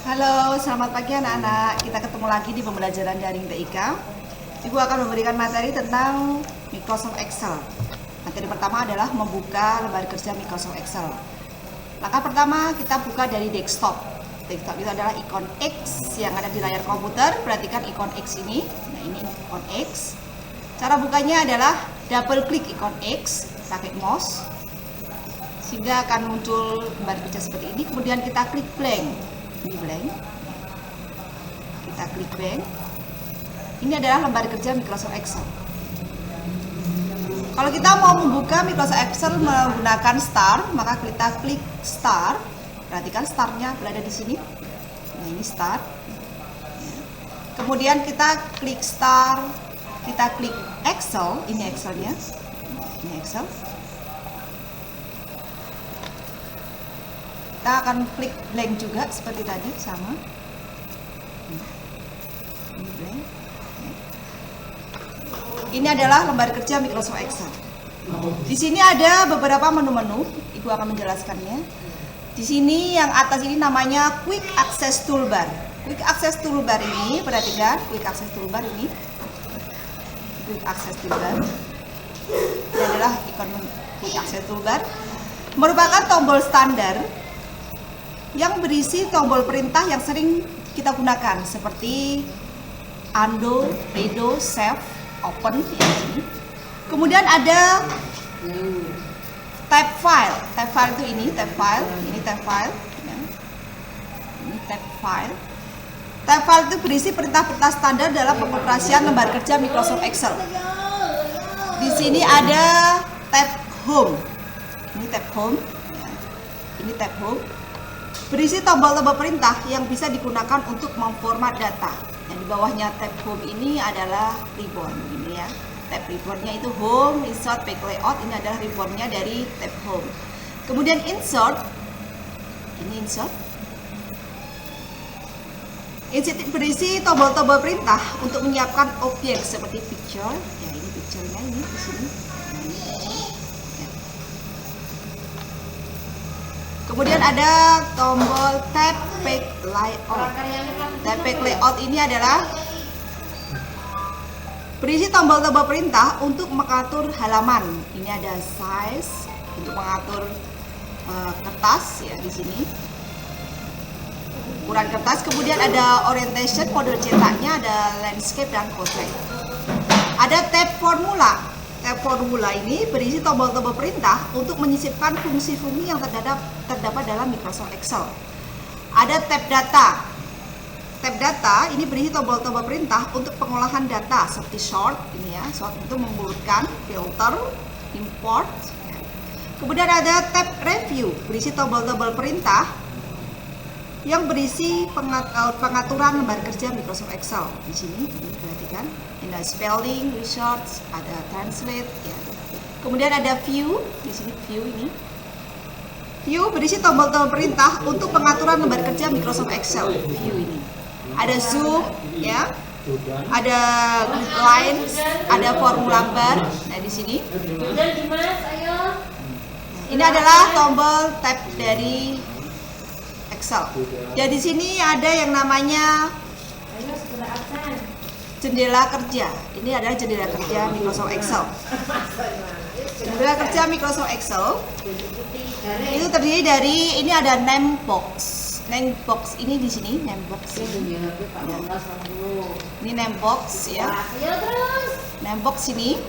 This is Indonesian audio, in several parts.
Halo, selamat pagi anak-anak. Kita ketemu lagi di pembelajaran daring TIK. Ibu akan memberikan materi tentang Microsoft Excel. Materi pertama adalah membuka lembar kerja Microsoft Excel. Langkah pertama kita buka dari desktop. Desktop itu adalah ikon X yang ada di layar komputer. Perhatikan ikon X ini. Nah, ini ikon X. Cara bukanya adalah double klik ikon X pakai mouse sehingga akan muncul lembar kerja seperti ini. Kemudian kita klik blank. Ini blank. Kita klik blank. Ini adalah lembar kerja Microsoft Excel. Kalau kita mau membuka Microsoft Excel menggunakan Start, maka kita klik Start. Perhatikan Start-nya berada di sini. Nah, ini Start. Kemudian kita klik Start, kita klik Excel. Ini Excel-nya. Ini Excel. Kita akan klik blank juga seperti tadi, sama. Ini blank. Ini adalah lembar kerja Microsoft Excel. Di sini ada beberapa menu-menu, Ibu akan menjelaskannya. Di sini yang atas ini namanya Quick Access Toolbar. Quick Access Toolbar ini, perhatikan, Quick Access Toolbar ini. Quick Access Toolbar. Ini adalah ikon Quick Access Toolbar. Merupakan tombol standar yang berisi tombol perintah yang sering kita gunakan seperti undo, redo, save, open ya, ini. Kemudian ada tab file. Tab file itu ini tab file, ini tab file. Ya. Ini tab file. Tab file itu berisi perintah-perintah standar dalam pengoperasian lembar kerja Microsoft Excel. Di sini ada tab home. Ini tab home. Ya. Ini tab home. Berisi tombol-tombol perintah yang bisa digunakan untuk memformat data. Yang di bawahnya tab home ini adalah ribbon, ini ya. Tab ribbonnya itu home, insert, page layout. Ini adalah ribbonnya dari tab home. Kemudian insert, ini insert. Insert berisi tombol-tombol perintah untuk menyiapkan objek seperti picture. Ya, ini picture-nya ini di sini. Nah, ini picture. Kemudian ada tombol tab page layout. Tab page layout ini adalah berisi tombol-tombol perintah untuk mengatur halaman. Ini ada size untuk mengatur kertas ya di sini. Ukuran kertas. Kemudian ada orientation, mode cetaknya, ada landscape dan portrait. Ada tab formula. Tab formula ini berisi tombol-tombol perintah untuk menyisipkan fungsi-fungsi yang terdapat dalam Microsoft Excel. Ada tab data. Tab data ini berisi tombol-tombol perintah untuk pengolahan data seperti sort, ini ya, sort itu mengurutkan, filter, import. Kemudian ada tab review, berisi tombol-tombol perintah yang berisi pengaturan lembar kerja Microsoft Excel. Di sini perhatikan, ada spelling, research, ada translate ya. Kemudian ada view, di sini view ini. View berisi tombol-tombol perintah untuk pengaturan lembar kerja Microsoft Excel. View ini. Ada zoom ya. Ada grid lines, ada formula bar. Nah, di sini. Ini adalah tombol tab dari Excel. Ya, di sini ada yang namanya jendela kerja. Ini adalah jendela kerja Microsoft Excel. Jendela kerja Microsoft Excel itu terdiri dari, ini ada name box. Name box ini di sini, name box ini. Ya. Ini name box ya. Name box ini.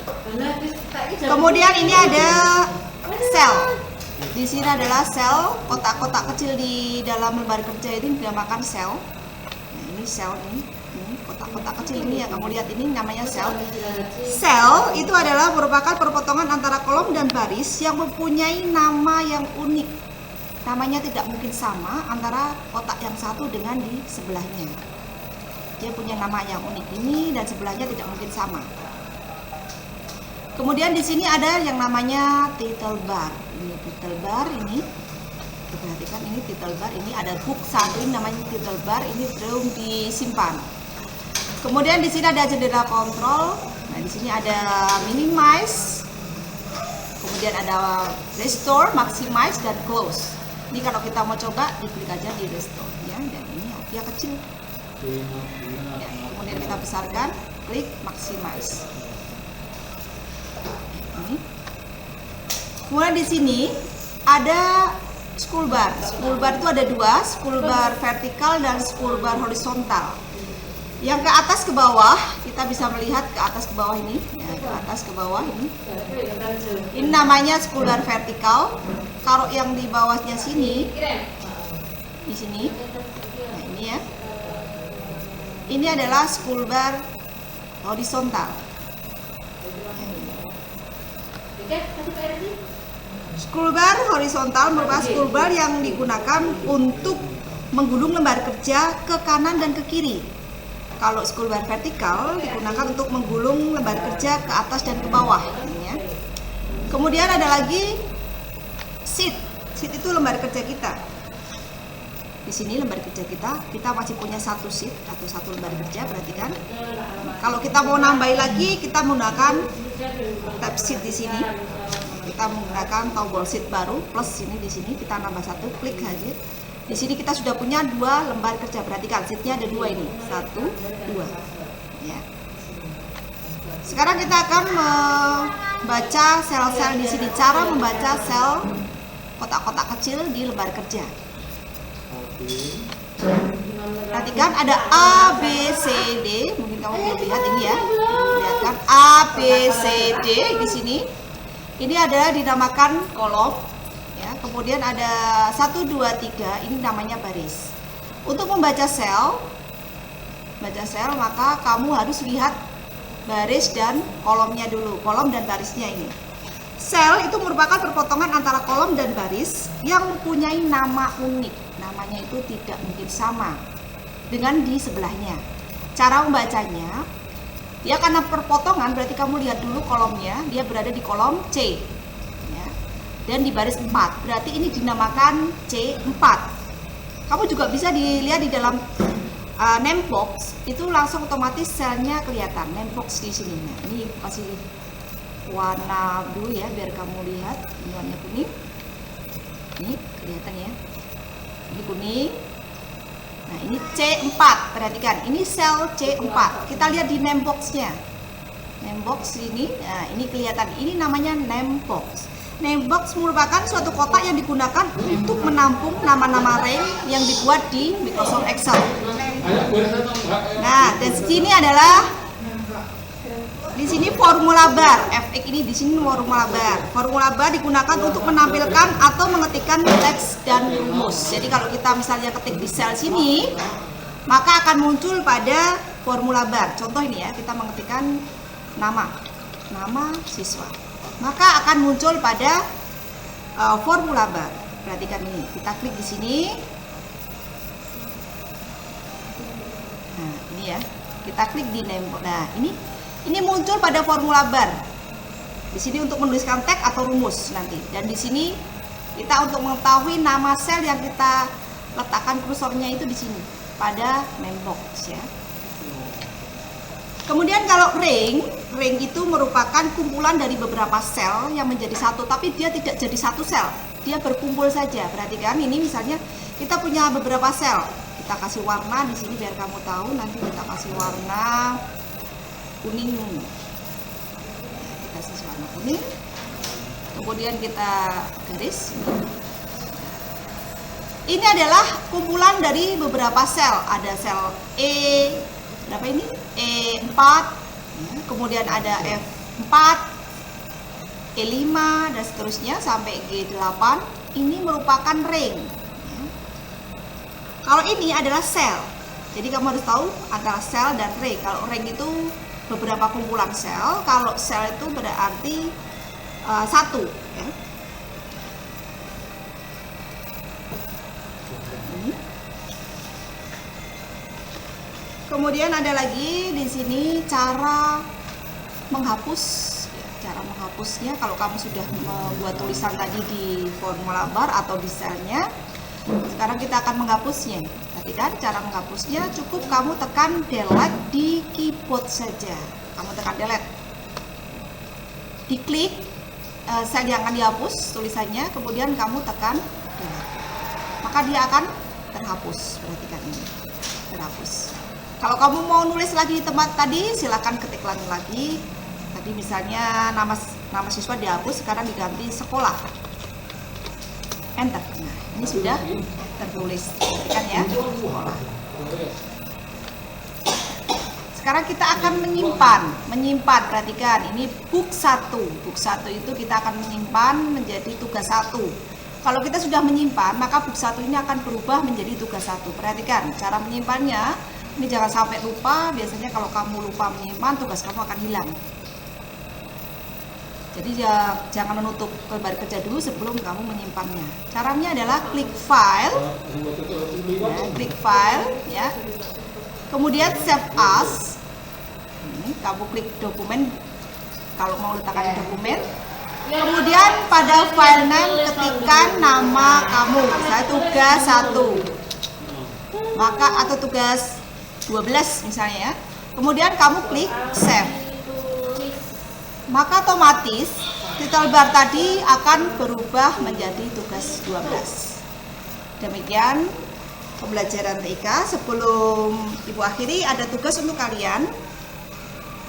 Kemudian ini ada cell. Di sini adalah sel, kotak-kotak kecil di dalam lembar kerja ini dinamakan sel. Nah, ini sel ini kotak-kotak kecil ini yang kamu lihat ini namanya sel. Sel itu adalah merupakan perpotongan antara kolom dan baris yang mempunyai nama yang unik. Namanya tidak mungkin sama antara kotak yang satu dengan di sebelahnya. Dia punya nama yang unik ini dan sebelahnya tidak mungkin sama. Kemudian di sini ada yang namanya title bar. Ini title bar ini. Perhatikan ini title bar ini ada book satu ini namanya title bar, ini belum disimpan. Kemudian di sini ada jendela kontrol. Nah, di sini ada minimize. Kemudian ada restore, maximize dan close. Ini kalau kita mau coba diklik aja di restore ya, dan ini dia kecil. Ya, kemudian kita besarkan, klik maximize. Ini. Kemudian di sini ada school bar. School bar itu ada dua, school bar vertikal dan school bar horizontal. Yang ke atas ke bawah, kita bisa melihat ke atas ke bawah ini, ya, ke atas ke bawah ini. Ini namanya school bar vertikal. Kalau yang di bawahnya sini, di sini, nah ini ya. Ini adalah school bar horizontal. School bar horizontal merupakan school bar yang digunakan untuk menggulung lembar kerja ke kanan dan ke kiri. Kalau school bar vertikal digunakan untuk menggulung lembar kerja ke atas dan ke bawah. Ya. Kemudian ada lagi sheet. Sheet itu lembar kerja kita. Di sini lembar kerja kita masih punya satu sheet atau satu lembar kerja, perhatikan. Kalau kita mau nambahin lagi, kita menggunakan tab sheet di sini. Kita menggunakan tombol sheet baru plus ini di sini kita nambah satu, klik saja. Di sini kita sudah punya dua lembar kerja. Perhatikan sheetnya ada dua ini, satu, dua. Ya. Sekarang kita akan membaca sel-sel di sini. Cara membaca sel kotak-kotak kecil di lembar kerja. Perhatikan ada A, B, C, D. Mungkin kamu belum lihat ini ya. Lihat kan A, B, C, D di sini. Ini adalah dinamakan kolom. Ya, kemudian ada 1, 2, 3. Ini namanya baris. Untuk membaca sel, maka kamu harus lihat baris dan kolomnya dulu. Kolom dan barisnya ini. Sel itu merupakan perpotongan antara kolom dan baris yang mempunyai nama unik. Namanya itu tidak mungkin sama dengan di sebelahnya. Cara membacanya, dia karena perpotongan, berarti kamu lihat dulu kolomnya, dia berada di kolom C. Ya. Dan di baris 4, berarti ini dinamakan C4. Kamu juga bisa dilihat di dalam name box, itu langsung otomatis selnya kelihatan. Name box di sini. Nah, ini kasih warna dulu ya biar kamu lihat. Ini warna kuning. Ini kelihatan ya. Ini kuning. Nah, ini C4. Perhatikan, ini sel C4. Kita lihat di name box-nya. Name box ini, nah ini kelihatan. Ini namanya name box. Name box merupakan suatu kotak yang digunakan untuk menampung nama-nama rank yang dibuat di Microsoft Excel. Nah, dan sini adalah di sini formula bar, fx ini di sini formula bar. Formula bar digunakan untuk menampilkan atau mengetikkan teks dan rumus. Jadi kalau kita misalnya ketik di sel sini, maka akan muncul pada formula bar. Contoh ini ya, kita mengetikkan nama siswa. Maka akan muncul pada formula bar. Perhatikan ini, kita klik di sini. Nah, ini ya. Kita klik di name. Nah, ini muncul pada formula bar. Di sini untuk menuliskan teks atau rumus nanti. Dan di sini kita untuk mengetahui nama sel yang kita letakkan kursornya itu di sini pada name box ya. Kemudian kalau rank itu merupakan kumpulan dari beberapa sel yang menjadi satu, tapi dia tidak jadi satu sel. Dia berkumpul saja. Perhatikan ini misalnya kita punya beberapa sel. Kita kasih warna di sini biar kamu tahu. Nanti kita kasih warna kuning. Kita kasih warna kuning. Kemudian kita garis. Ini adalah kumpulan dari beberapa sel. Ada sel E, berapa ini? E4, kemudian ada F4, E5 dan seterusnya sampai G8. Ini merupakan rank. Kalau ini adalah sel. Jadi kamu harus tahu antara sel dan rank. Kalau rank itu beberapa kumpulan sel, kalau sel itu berarti satu. Ya. Kemudian ada lagi di sini cara menghapus. Cara menghapusnya kalau kamu sudah membuat tulisan tadi di formula bar atau di selnya, sekarang kita akan menghapusnya. Perhatikan cara menghapusnya, cukup kamu tekan delete di keyboard saja. Kamu tekan delete, diklik sel yang akan dihapus tulisannya, kemudian kamu tekan delete, maka dia akan terhapus. Perhatikan ini, terhapus. Kalau kamu mau nulis lagi di tempat tadi, silakan ketik lagi. Tadi misalnya nama siswa dihapus, sekarang diganti sekolah. Enter. Nah, ini sudah tertulis. Perhatikan ya. Sekarang kita akan menyimpan. Perhatikan, ini book 1. Book 1 itu kita akan menyimpan menjadi tugas 1. Kalau kita sudah menyimpan, maka book 1 ini akan berubah menjadi tugas 1. Perhatikan, cara menyimpannya. Ini jangan sampai lupa, biasanya kalau kamu lupa menyimpan, tugas kamu akan hilang. Jadi ya, jangan menutup lembar kerja dulu sebelum kamu menyimpannya. Caranya adalah klik file, ya. Kemudian save as. Ini, kamu klik dokumen, kalau mau letakkan di dokumen. Kemudian pada file name ketikkan nama kamu, misalnya tugas 1. Maka atau tugas 12 misalnya ya. Kemudian kamu klik save. Maka otomatis title bar tadi akan berubah menjadi tugas 12. Demikian pembelajaran TIK. Sebelum Ibu akhiri, ada tugas untuk kalian.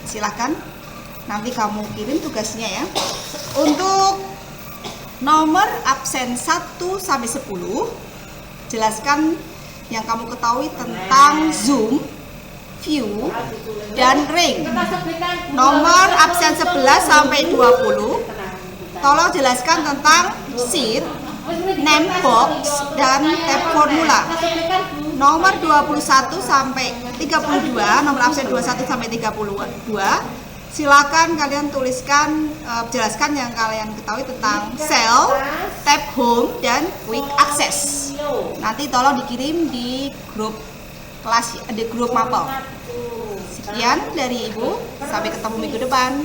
Silahkan nanti kamu kirim tugasnya ya. Untuk nomor absen 1 sampai 10, jelaskan yang kamu ketahui tentang Zoom, view, dan ring. Nomor absen 11 sampai 20, tolong jelaskan tentang sheet, name box, dan tab formula. Nomor 21 sampai 32, nomor absen 21 sampai 32, silakan kalian tuliskan, jelaskan yang kalian ketahui tentang cell, tab home, dan quick access. Nanti tolong dikirim di grup kelas, di grup mapel. Sekian dari Ibu, sampai ketemu minggu depan.